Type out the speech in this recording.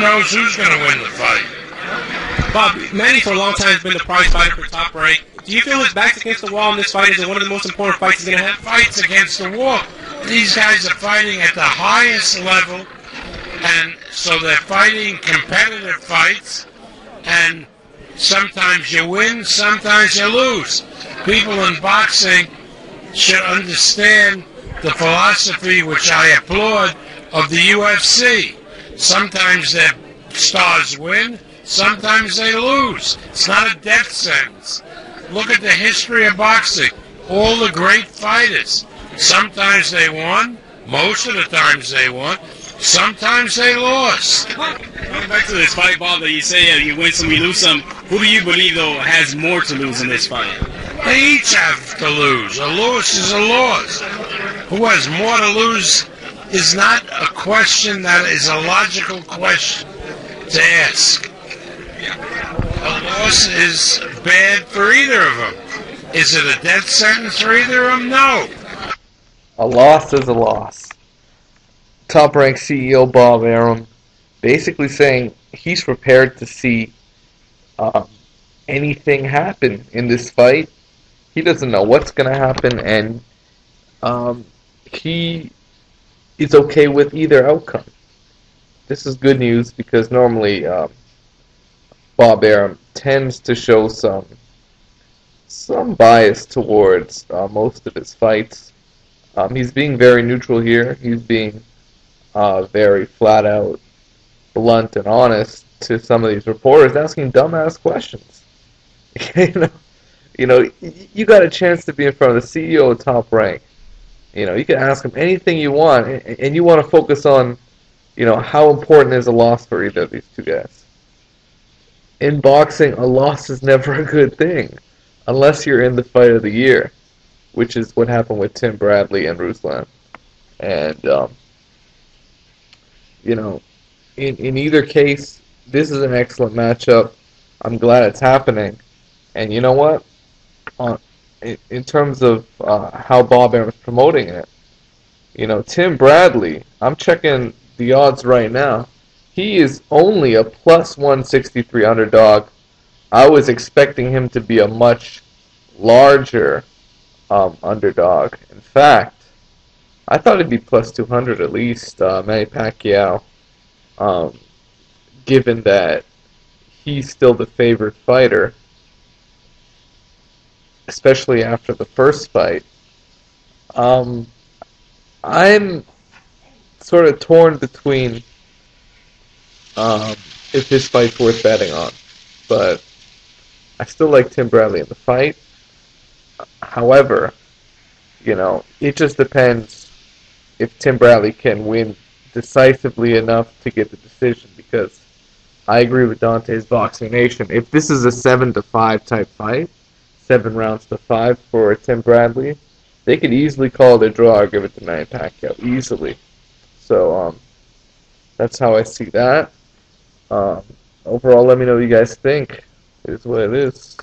knows who's going to win the fight? Bob, Manny for a long time has been the prize fighter for Top Rank. Do you feel his back's against the wall in this fight? Is it one of the most important fights he's going to have? Fights against the wall. These guys are fighting at the highest level, and so they're fighting competitive fights, and sometimes you win, sometimes you lose. People in boxing should understand the philosophy, which I applaud, of the UFC. Sometimes their stars win, sometimes they lose. It's not a death sentence. Look at the history of boxing. All the great fighters. Sometimes they won. Most of the times they won. Sometimes they lost. Going back to this fight, Bob, that you say you win some, you lose some. Who do you believe, though, has more to lose in this fight? They each have to lose. A loss is a loss. Who has more to lose is not a question that is a logical question to ask. A loss is bad for either of them. Is it a death sentence for either of them? No. A loss is a loss. Top Rank CEO Bob Arum basically saying he's prepared to see anything happen in this fight. He doesn't know what's going to happen, and he is okay with either outcome. This is good news because normally Bob Arum tends to show some bias towards most of his fights. He's being very neutral here. He's being very flat out, blunt, and honest to some of these reporters, asking dumbass questions. You know, you got a chance to be in front of the CEO of Top Rank. You know, you can ask him anything you want, and you want to focus on, you know, how important is a loss for either of these two guys. In boxing, a loss is never a good thing, unless you're in the fight of the year, which is what happened with Tim Bradley and Ruslan. And, you know, in either case, this is an excellent matchup. I'm glad it's happening. And you know what? In terms of how Bob Arum is promoting it, you know, Tim Bradley, I'm checking the odds right now. He is only a plus 163 underdog. I was expecting him to be a much larger underdog. In fact, I thought it'd be plus 200 at least, Manny Pacquiao, given that he's still the favorite fighter, especially after the first fight. I'm sort of torn between if this fight's worth betting on, but I still like Tim Bradley in the fight. However, you know, it just depends if Tim Bradley can win decisively enough to get the decision, because I agree with Dante's Boxing Nation. If this is a 7-5 type fight, 7 rounds to 5 for Tim Bradley, they could easily call it a draw or give it to Manny Pacquiao, easily. So, that's how I see that. Overall, let me know what you guys think. It is what it is.